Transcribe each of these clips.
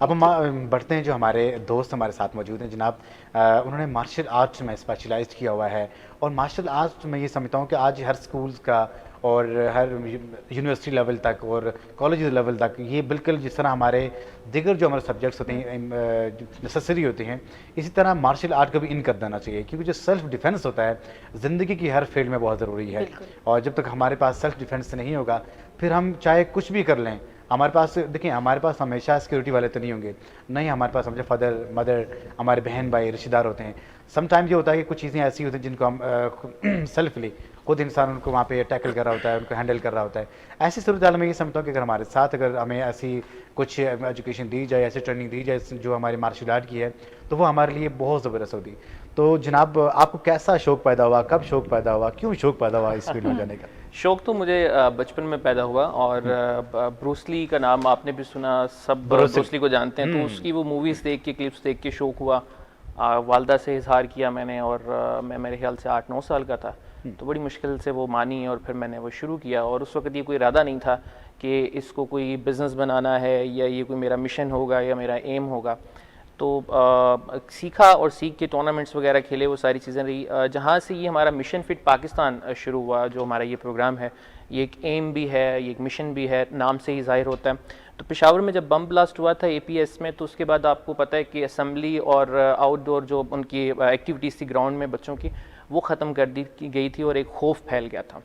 اب ہم بڑھتے ہیں، جو ہمارے دوست ہمارے ساتھ موجود ہیں جناب، انہوں نے مارشل آرٹس میں اسپیشلائزڈ کیا ہوا ہے، اور مارشل آرٹس میں یہ سمجھتا ہوں کہ آج ہر سکولز کا اور ہر یونیورسٹی لیول تک اور کالج لیول تک یہ بالکل جس طرح ہمارے دیگر جو ہمارے سبجیکٹس ہوتے ہیں نیسسری ہوتے ہیں، اسی طرح مارشل آرٹ کو بھی ان کر دینا چاہیے، کیونکہ جو سیلف ڈیفینس ہوتا ہے زندگی کی ہر فیلڈ میں بہت ضروری ہے، اور جب تک ہمارے پاس سیلف ڈیفینس نہیں ہوگا پھر ہم چاہے کچھ بھی کر لیں، ہمارے پاس دیکھیں ہمارے پاس ہمیشہ سیکورٹی والے تو نہیں ہوں گے، نہیں ہمارے پاس ہمارے فادر مدر ہمارے بہن بھائی رشتہ دار ہوتے ہیں، سم ٹائم یہ ہوتا ہے کہ کچھ چیزیں ایسی ہوتی ہیں جن کو ہم سیلفلی خود انسان ان کو وہاں پہ ٹیکل کر رہا ہوتا ہے، ان کو ہینڈل کر رہا ہوتا ہے، ایسی صورتحال میں یہ سمجھتا ہوں کہ اگر ہمارے ساتھ اگر ہمیں ایسی کچھ ایجوکیشن دی جائے، ایسی ٹریننگ دی جائے جو ہماری مارشل آرٹ کی ہے، تو وہ ہمارے لیے بہت زبردست ہوتی۔ تو جناب آپ کو کیسا شوق پیدا ہوا، کب شوق پیدا ہوا، کیوں شوق پیدا ہوا اس فیلڈ میں جانے کا؟ شوق تو مجھے بچپن میں پیدا ہوا، اور بروسلی کا نام آپ نے بھی سنا، سب بروسلی کو جانتے ہیں، تو اس کی وہ موویز دیکھ کے، کلپس دیکھ کے شوق ہوا، والدہ سے اظہار کیا میں نے، اور میں میرے خیال سے 8-9 سال کا تھا، تو بڑی مشکل سے وہ مانی، اور پھر میں نے وہ شروع کیا، اور اس وقت یہ کوئی ارادہ نہیں تھا کہ اس کو کوئی بزنس بنانا ہے، یا یہ کوئی میرا مشن ہوگا یا میرا ایم ہوگا، تو سیکھا، اور سیکھ کے ٹورنامنٹس وغیرہ کھیلے، وہ ساری چیزیں رہی، جہاں سے یہ ہمارا مشن فٹ پاکستان شروع ہوا، جو ہمارا یہ پروگرام ہے، یہ ایک ایم بھی ہے، یہ ایک مشن بھی ہے، نام سے ہی ظاہر ہوتا ہے۔ تو پشاور میں جب بم بلاسٹ ہوا تھا APS میں، تو اس کے بعد آپ کو پتہ ہے کہ اسمبلی اور آؤٹ ڈور جو ان کی ایکٹیویٹیز تھی گراؤنڈ میں بچوں کی، وہ ختم کر دی گئی تھی، اور ایک خوف پھیل گیا تھا۔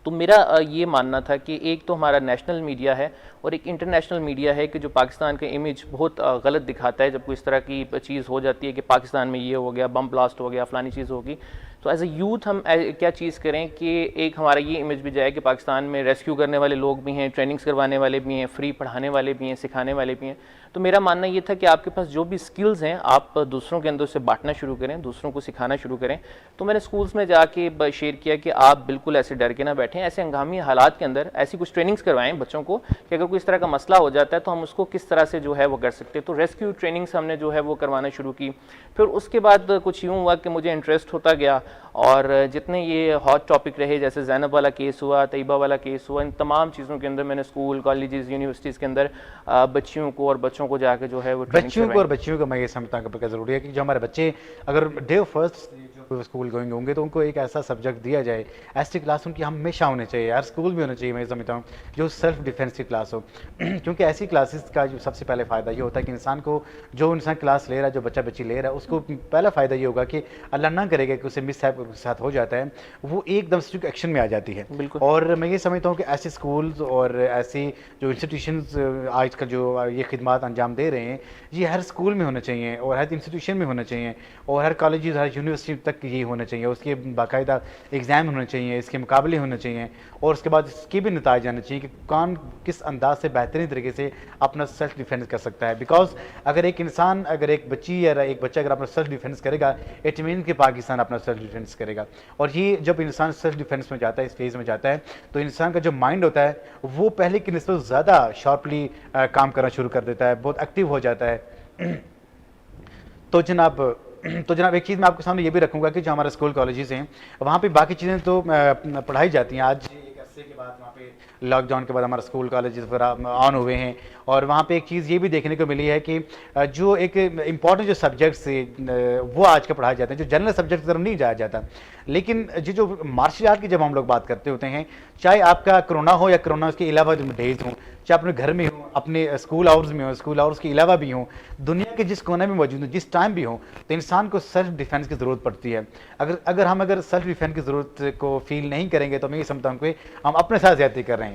تو میرا یہ ماننا تھا کہ ایک تو ہمارا نیشنل میڈیا ہے، اور ایک انٹرنیشنل میڈیا ہے کہ جو پاکستان کا امیج بہت غلط دکھاتا ہے، جب کوئی اس طرح کی چیز ہو جاتی ہے کہ پاکستان میں یہ ہو گیا، بم بلاسٹ ہو گیا، فلانی چیز ہوگی، تو ایز اے یوتھ ہم کیا چیز کریں کہ ایک ہمارا یہ امیج بھی جائے کہ پاکستان میں ریسکیو کرنے والے لوگ بھی ہیں، ٹریننگز کروانے والے بھی ہیں، فری پڑھانے والے بھی ہیں، سکھانے والے بھی ہیں۔ تو میرا ماننا یہ تھا کہ آپ کے پاس جو بھی سکلز ہیں آپ دوسروں کے اندر سے بانٹنا شروع کریں، دوسروں کو سکھانا شروع کریں۔ تو میں نے سکولز میں جا کے شیئر کیا کہ آپ بالکل ایسے ڈر کے نہ بیٹھیں، ایسے ہنگامی حالات کے اندر ایسی کچھ ٹریننگز کروائیں بچوں کو کہ اگر کوئی اس طرح کا مسئلہ ہو جاتا ہے تو ہم اس کو کس طرح سے جو ہے وہ کر سکتے ہیں۔ تو ریسکیو ٹریننگز ہم نے جو ہے وہ کروانا شروع کی۔ پھر اس کے بعد کچھ یوں ہوا کہ مجھے انٹرسٹ ہوتا گیا، اور جتنے یہ ہاٹ ٹاپک رہے، جیسے زینب والا کیس ہوا، طیبہ والا کیس ہوا، ان تمام چیزوں کے اندر میں نے اسکول، کالجز، یونیورسٹیز کے اندر بچیوں کو اور بچوں کو جا کے جو ہے وہ بچیوں کو میں یہ سمجھتا ہوں کہ ضروری ہے کہ جو ہمارے بچے اگر ڈے فرسٹ جو اسکول گوئنگ ہوں گے تو ان کو ایک ایسا سبجیکٹ دیا جائے، ایسی کلاس ان کی ہمیشہ ہونے چاہیے، ہر اسکول میں ہونا چاہیے، میں سمجھتا ہوں جو سیلف ڈیفینس کی کلاس ہو، کیونکہ ایسی کلاسز کا جو سب سے پہلے فائدہ یہ ہوتا ہے کہ انسان کو، جو انسان کلاس لے رہا ہے، جو بچہ بچی لے رہا ہے، اس کو پہلا فائدہ یہ ہوگا کہ اللہ نہ کرے گا کہ اسے مس ہیپ کے ساتھ ہو جاتا ہے، وہ ایک دم سے ایکشن میں آ جاتی ہے۔ اور میں یہ سمجھتا ہوں کہ ایسے اسکولز اور ایسی جو انسٹیٹیوشنز آج کل جو یہ خدمات انجام دے رہے ہیں، یہ ہر اسکول میں ہونا چاہیے، اور ہر انسٹیٹیوشن میں ہونا چاہیے، اور ہر کالجز، ہر یونیورسٹی تک یہ ہونا چاہیے، اس کے باقاعدہ ایگزام ہونا چاہیے، اس کے مقابلے ہونے چاہیے، اور اس کے بعد اس کے بھی نتائج آنے چاہیے کہ کون کس انداز سے بہترین طریقے سے اپنا سیلف ڈیفینس کر سکتا ہے۔ بیکاز اگر ایک انسان، اگر ایک بچی یا ایک بچہ اگر اپنا سیلف ڈیفینس کرے گا، اٹ مین کہ پاکستان اپنا سیلف ڈیفینس کرے گا۔ اور یہ جب انسان سیلف ڈیفینس میں جاتا ہے، اس فیز میں جاتا ہے، تو انسان کا جو مائنڈ ہوتا ہے وہ پہلے کی نسبت زیادہ شارپلی کام کرنا شروع کر دیتا ہے، بہت ایکٹیو ہو جاتا ہے۔ تو جناب ایک چیز میں آپ کے سامنے یہ بھی رکھوں گا کہ جو ہمارے اسکول کالجز ہیں وہاں پہ باقی چیزیں تو پڑھائی جاتی ہیں، آج ایک عرصے کے بعد وہاں پہ لاک ڈاؤن کے بعد ہمارے اسکول کالجز آن ہوئے ہیں، اور وہاں پہ ایک چیز یہ بھی دیکھنے کو ملی ہے کہ جو ایک امپورٹنٹ جو سبجیکٹس وہ آج کے پڑھائے جاتے ہیں، جو جنرل سبجیکٹ کی طرف نہیں جایا جاتا، لیکن جو مارشل آرٹ کی جب ہم لوگ بات کرتے ہوتے ہیں، چاہے آپ کا کرونا ہو یا کرونا اس کے علاوہ جو ڈیز ہوں، چاہے اپنے گھر میں ہوں، اپنے اسکول آورز میں ہوں، اسکول آورز کے علاوہ بھی ہوں، دنیا کے جس کونے میں موجود ہوں، جس ٹائم بھی ہوں، تو انسان کو سیلف ڈیفینس کی ضرورت پڑتی ہے۔ اگر ہم سیلف ڈیفینس کی ضرورت کو فیل نہیں کریں گے تو میں یہ سمجھتا ہوں کہ ہم اپنے ساتھ زیادتی کر رہے ہیں۔